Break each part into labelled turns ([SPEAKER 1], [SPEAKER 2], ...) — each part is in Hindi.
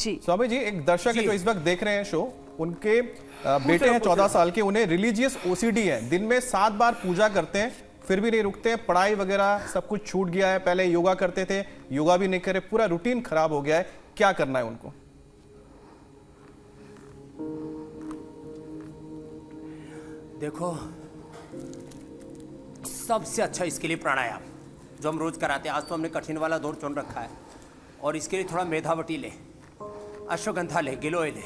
[SPEAKER 1] जी
[SPEAKER 2] स्वामी जी, एक दर्शक है जो इस वक्त देख रहे हैं शो, उनके बेटे हैं 14 साल के, उन्हें रिलीजियस ओसीडी है, दिन में 7 बार पूजा करते हैं फिर भी नहीं रुकते हैं, पढ़ाई वगैरह सब कुछ छूट गया है, पहले योगा करते थे योगा भी नहीं करे, पूरा रूटीन खराब हो गया है, क्या करना है उनको?
[SPEAKER 3] देखो, सबसे अच्छा इसके लिए प्राणायाम जो हम रोज कराते हैं। आज तो हमने कठिन वाला दौर चुन रखा है, और इसके लिए थोड़ा मेधावटी ले, अश्वगंधा ले, गिलोय ले।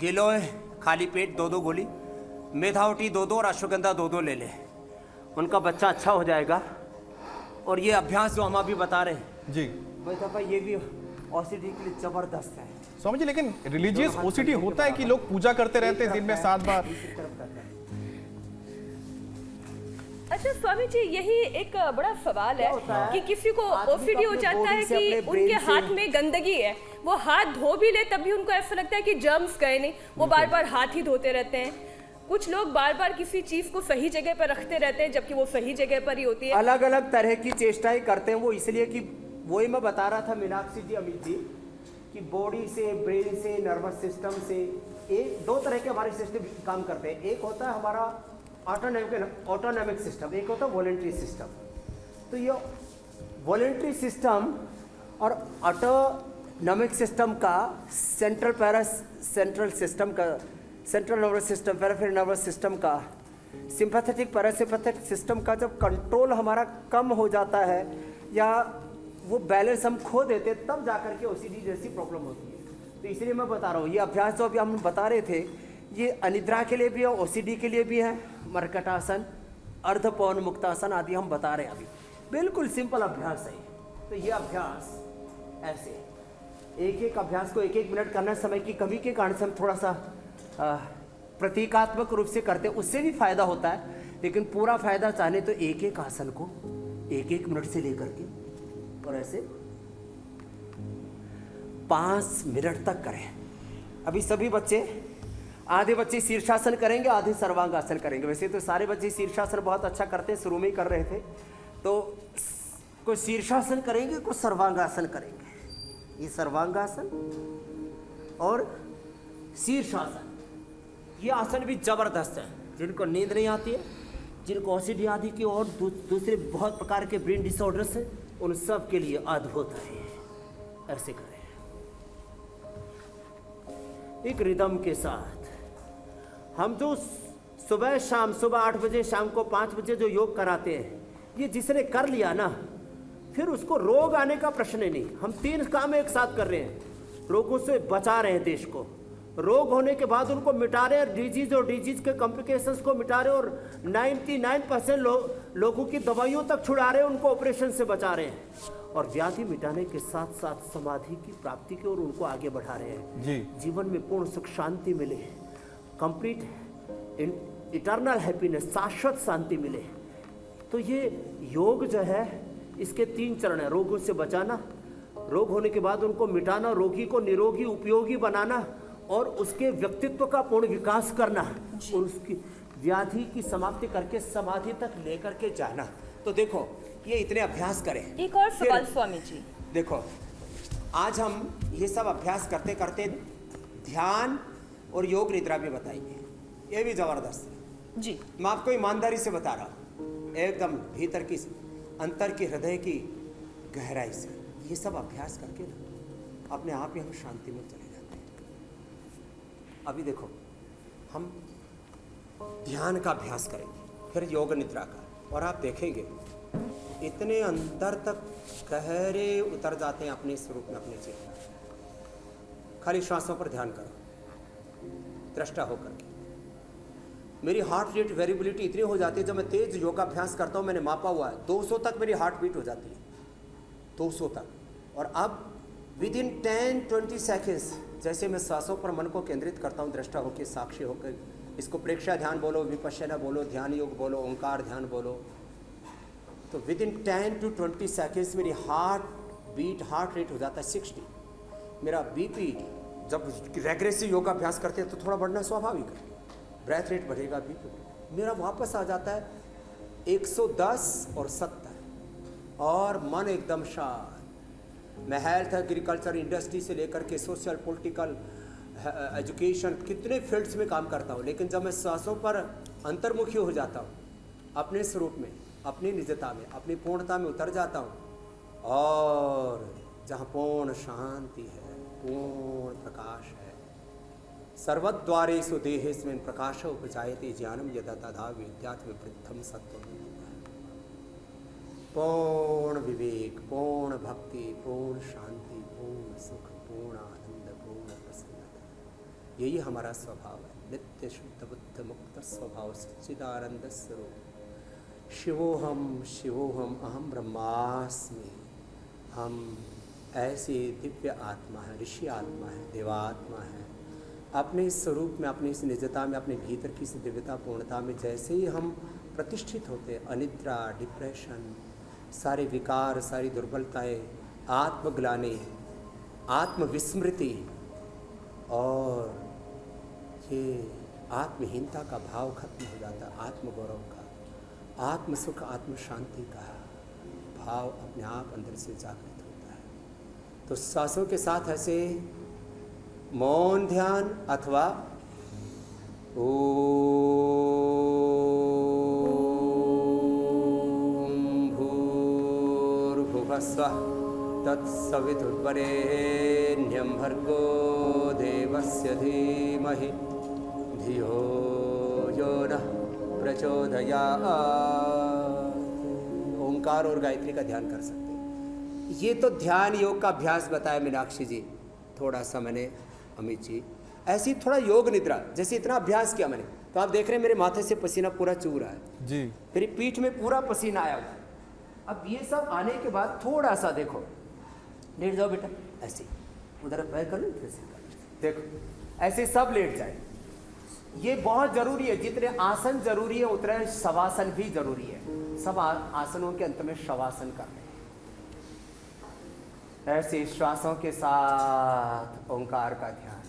[SPEAKER 3] गिलोय खाली पेट 2-2 गोली, मेधावटी 2-2 और अश्वगंधा 2-2 ले ले। उनका बच्चा अच्छा हो जाएगा। और ये अभ्यास जो हम अभी बता रहे हैं
[SPEAKER 2] जी
[SPEAKER 3] भाई, ये भी ओसीडी के लिए जबरदस्त है
[SPEAKER 2] स्वामी जी। लेकिन रिलीजियस ओसीडी होता है कि लोग पूजा करते रहते हैं दिन में 7 बार?
[SPEAKER 1] अच्छा स्वामी जी, यही एक बड़ा सवाल है कि किसी को ओसीडी हो जाता है कि उनके हाथ में गंदगी है, वो हाथ धो भी ले तब भी उनको ऐसा लगता है कि जर्म्स गए नहीं, वो बार बार हाथ ही धोते रहते हैं। कुछ लोग बार बार किसी चीज को सही जगह पर रखते रहते हैं जबकि वो सही जगह पर ही होती है।
[SPEAKER 3] अलग अलग तरह की चेष्टाएं करते हैं वो, इसलिए कि वही मैं बता रहा था मीनाक्षी जी, अमित जी, कि बॉडी से, ब्रेन से, नर्वस सिस्टम से, एक 2 तरह के हमारे सिस्टम काम करते हैं। एक होता है हमारा ऑटोनॉमिक सिस्टम, एक होता है वॉलंटरी सिस्टम। तो ये वॉलंटरी सिस्टम और ऑटोनॉमिक सिस्टम का central nervous system, peripheral nervous system का, सिंपैथेटिक पैरासिम्पैथेटिक सिस्टम का जब कंट्रोल हमारा कम हो जाता है या वो बैलेंस हम खो देते हैं, तब जाकर के ओसीडी जैसी प्रॉब्लम होती है। तो इसलिए मैं बता रहा हूँ, ये अभ्यास जो अभी हम बता रहे थे, ये अनिद्रा के लिए भी है, ओसीडी के लिए भी है। मर्कटासन, अर्धपौन मुक्तासन आदि हम बता रहे हैं अभी, बिल्कुल सिंपल अभ्यास है। तो ये अभ्यास ऐसे एक अभ्यास को 1-1 मिनट करना, समय की कमी के कारण से हम थोड़ा सा प्रतीकात्मक रूप से करते हैं, उससे भी फायदा होता है। लेकिन पूरा फायदा चाहने तो एक आसन को 1-1 मिनट से लेकर के और ऐसे 5 मिनट तक करें। अभी सभी बच्चे, आधे बच्चे शीर्षासन करेंगे, आधे सर्वांगासन करेंगे। वैसे तो सारे बच्चे शीर्षासन बहुत अच्छा करते हैं, शुरू में ही कर रहे थे। तो कोई शीर्षासन करेंगे, कोई सर्वांगासन करेंगे। ये सर्वांगासन और शीर्षासन, ये आसन भी जबरदस्त है। जिनको नींद नहीं आती है, जिनको ओसीडी आदि की और दूसरे बहुत प्रकार के ब्रेन डिसऑर्डर्स हैं, उन सब के लिए अद्भुत है। ऐसे करें एक रिदम के साथ। हम जो सुबह 8 बजे, शाम को 5 बजे जो योग कराते हैं, ये जिसने कर लिया ना, फिर उसको रोग आने का प्रश्न ही नहीं। हम 3 काम एक साथ कर रहे हैं, रोगों से बचा रहे हैं देश को, रोग होने के बाद उनको मिटा रहे हैं, डिजीज और डिजीज के कॉम्प्लिकेशंस को मिटा रहे हैं, और 99% लोगों की दवाइयों तक छुड़ा रहे हैं, उनको ऑपरेशन से बचा रहे हैं, और व्याधि मिटाने के साथ साथ समाधि की प्राप्ति की ओर उनको आगे बढ़ा रहे हैं
[SPEAKER 2] जी।
[SPEAKER 3] जीवन में पूर्ण सुख शांति मिले, कंप्लीट इटर्नल हैप्पीनेस, शाश्वत शांति मिले। तो ये योग जो है, इसके 3 चरण है। रोगों से बचाना, रोग होने के बाद उनको मिटाना, रोगी को निरोगी उपयोगी बनाना, और उसके व्यक्तित्व का पूर्ण विकास करना, और उसकी व्याधि की समाप्ति करके समाधि तक लेकर के जाना। तो देखो, ये इतने अभ्यास करें।
[SPEAKER 1] एक और सवाल स्वामी जी,
[SPEAKER 3] देखो, आज हम ये सब अभ्यास करते करते ध्यान और योग निद्रा भी बताएंगे, ये भी जबरदस्त है
[SPEAKER 1] जी।
[SPEAKER 3] मैं आपको ईमानदारी से बता रहा हूँ, एकदम भीतर की, अंतर की, हृदय की गहराई से। ये सब अभ्यास करके ना अपने आप ही हम शांति में चले जाते हैं। अभी देखो, हम ध्यान का अभ्यास करेंगे, फिर योग निद्रा का, और आप देखेंगे इतने अंदर तक गहरे उतर जाते हैं अपने स्वरूप में, अपने चेतन। खाली श्वासों पर ध्यान करो, दृष्टा होकर के। मेरी हार्ट रेट वेरिएबिलिटी इतनी हो जाती है, जब मैं तेज योगाभ्यास करता हूँ, मैंने मापा हुआ है 200 तक मेरी हार्ट बीट हो जाती है, 200 तक। और अब विद इन 10-20 सेकेंड्स जैसे मैं सांसों पर मन को केंद्रित करता हूँ, दृष्टा होकर, साक्षी होकर, इसको प्रेक्षा ध्यान बोलो, विपश्यना बोलो, ध्यान योग बोलो, ओंकार ध्यान बोलो, तो विद इन 10 to 20 सेकेंड्स मेरी हार्ट रेट हो जाता है 60। मेरा बीपी, जब रेग्रेसिव योगाभ्यास करते हैं तो थोड़ा बढ़ना स्वाभाविक है, ब्रेथ रेट बढ़ेगा, बीपी मेरा वापस आ जाता है 110 और 70, और मन एकदम शांत। मैं हेल्थ, एग्रीकल्चर, इंडस्ट्री से लेकर के सोशल, पॉलिटिकल, एजुकेशन, कितने फील्ड्स में काम करता हूँ, लेकिन जब मैं सांसों पर अंतर्मुखी हो जाता हूँ, अपने स्वरूप में, अपनी निजता में, अपनी पूर्णता में उतर जाता हूँ, और जहाँ पूर्ण शांति है, पूर्ण प्रकाश है, सर्वद्वारेषु देहेस्मिन् प्रकाश उपजायते ज्ञानम यदा तथा विद्यात् विवृद्धम सत्वम। पूर्ण विवेक, पूर्ण भक्ति, पूर्ण शांति, पूर्ण सुख, पूर्ण आनंद, पूर्ण प्रसन्नता, यही हमारा स्वभाव है। नित्य शुद्ध बुद्ध मुक्त स्वभाव, सच्चिदानंद स्वरूप। शिवोहम शिवोहम अहम ब्रह्मास्मि। हम ऐसे दिव्य आत्मा है, ऋषि आत्मा है, देवात्मा है। अपने स्वरूप में, अपनी इस निजता में, अपने भीतर की इस दिव्यता पूर्णता में जैसे ही हम प्रतिष्ठित होते, अनिद्रा, डिप्रेशन, सारे विकार, सारी दुर्बलताएं, आत्मग्लानि, आत्मविस्मृति और ये आत्महीनता का भाव खत्म हो जाता, आत्मगौरव का, आत्मसुख, आत्म शांति का भाव अपने आप अंदर से जागृत होता है। तो सांसों के साथ ऐसे मौन ध्यान अथवा भूर्भुवस्वः तत्सवितुर्वरेण्यं भर्गो देवस्य धीमहि धियो यो नः प्रचोदयात्। ओंकार और गायत्री का ध्यान कर सकते हैं। ये तो ध्यान योग का अभ्यास बताया मीनाक्षी जी, थोड़ा सा मैंने, अमित जी, ऐसी थोड़ा योग निद्रा, जैसे इतना अभ्यास किया मैंने, तो आप देख रहे हैं मेरे माथे से पसीना पूरा चू रहा है
[SPEAKER 2] जी,
[SPEAKER 3] मेरी पीठ में पूरा पसीना आया हुआ। अब ये सब आने के बाद थोड़ा सा देखो, लेट जाओ बेटा, ऐसे उधर पैर कर लो, फिर से कर लो, देखो ऐसे सब लेट जाए। ये बहुत जरूरी है, जितने आसन जरूरी है उतने शवासन भी जरूरी है। सब आसनों के अंत में शवासन करने, ऐसे श्वासों के साथ ओंकार का ध्यान,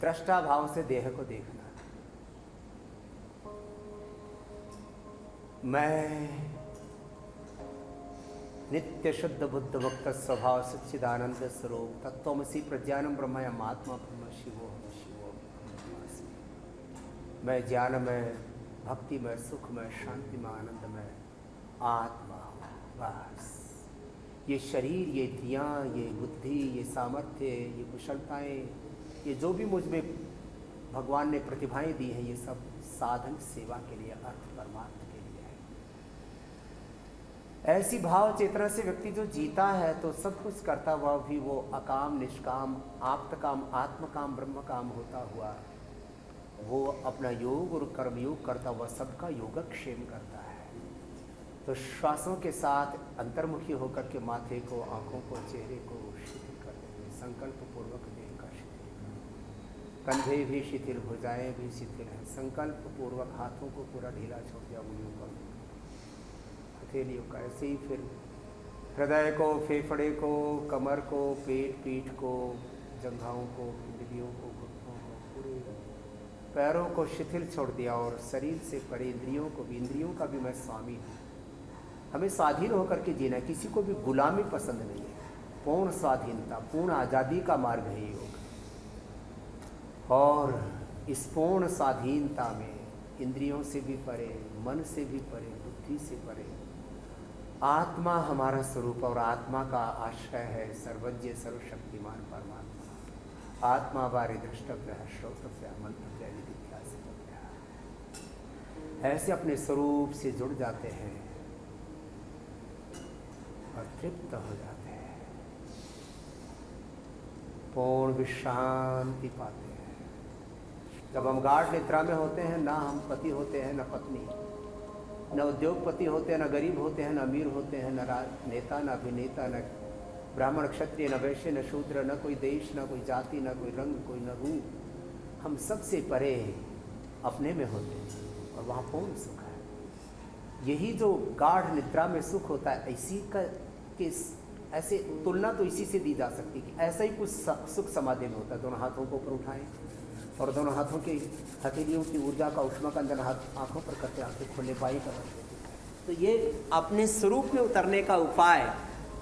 [SPEAKER 3] दृष्टा भाव से देह को देखना। मैं नित्य शुद्ध बुद्ध मुक्त स्वभाव सच्चिदानंद स्वरूप तत्त्वमसि प्रज्ञानम ब्रह्मयम आत्मा ब्रह्म शिवोहम ब्रह्मास्मि। मैं ज्ञान में, भक्ति में, सुख में, शांति में, आनंद में आत्मा हूँ। बस ये शरीर, ये इंद्रियाँ, ये बुद्धि, ये सामर्थ्य, ये कुशलताएँ, ये जो भी मुझ में भगवान ने प्रतिभाएं दी हैं, ये सब साधन सेवा के लिए, अर्थ परमार्थ के लिए है। ऐसी भाव चेतना से व्यक्ति जो जीता है तो सब कुछ करता हुआ भी वो अकाम, निष्काम, आप्तकाम, आत्मकाम, ब्रह्म काम होता हुआ वो अपना योग और कर्मयोग करता हुआ सबका योगक्षेम करता है। तो श्वासों के साथ अंतर्मुखी होकर के माथे को, आँखों को, चेहरे को शिथिल कर देते, संकल्प पूर्वक देह का शिथिल, कंधे भी शिथिल, भुजाएं भी शिथिल हैं, संकल्प पूर्वक हाथों को पूरा ढीला छोड़ दिया, उंगलियों को, हथेलियों का, ऐसे ही फिर हृदय को, फेफड़े को, कमर को, पेट, पीठ को, जंघाओं को, इंद्रियों को, घुटनों को, पूरे पैरों को शिथिल छोड़ दिया और शरीर से परे इंद्रियों को भी, इंद्रियों का भी मैं स्वामी हूँ। हमें स्वाधीन होकर के जीना, किसी को भी गुलामी पसंद नहीं है। पूर्ण स्वाधीनता, पूर्ण आज़ादी का मार्ग है योग। और इस पूर्ण स्वाधीनता में इंद्रियों से भी परे, मन से भी परे, बुद्धि से परे आत्मा हमारा स्वरूप और आत्मा का आश्रय है सर्वज्ञ सर्वशक्तिमान परमात्मा। आत्मा बारे द्रष्टव्य, श्रोतव्य, मंतव्य, विदिध्यासितव्य। ऐसे अपने स्वरूप से जुड़ जाते हैं और तृप्त हो जाते हैं, पूर्ण विश्रांति पाते हैं। जब हम गाढ़ निद्रा में होते हैं, ना हम पति होते हैं, न पत्नी, न उद्योगपति होते हैं, न गरीब होते हैं, न अमीर होते हैं, न नेता, न अभिनेता, न ब्राह्मण, क्षत्रिय, न वैश्य, न शूद्र, न कोई देश, न कोई जाति, न कोई रंग, कोई न रूप। हम सबसे परे अपने में होते हैं और वहाँ पूर्ण सुख है। यही जो गाढ़ निद्रा में सुख होता है, इसी का ऐसे तुलना तो इसी से दी जा सकती है कि ऐसा ही कुछ सुख समाधि में होता है। दोनों हाथों को ऊपर उठाएं और दोनों हाथों की हथेलियों की ऊर्जा का उष्मा का अंदर हाथ आँखों पर करते, आँखें खोले, बाई कर रखते। तो ये अपने स्वरूप में उतरने का उपाय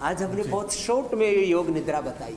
[SPEAKER 3] आज हमने बहुत शॉर्ट में ये योग निद्रा बताई।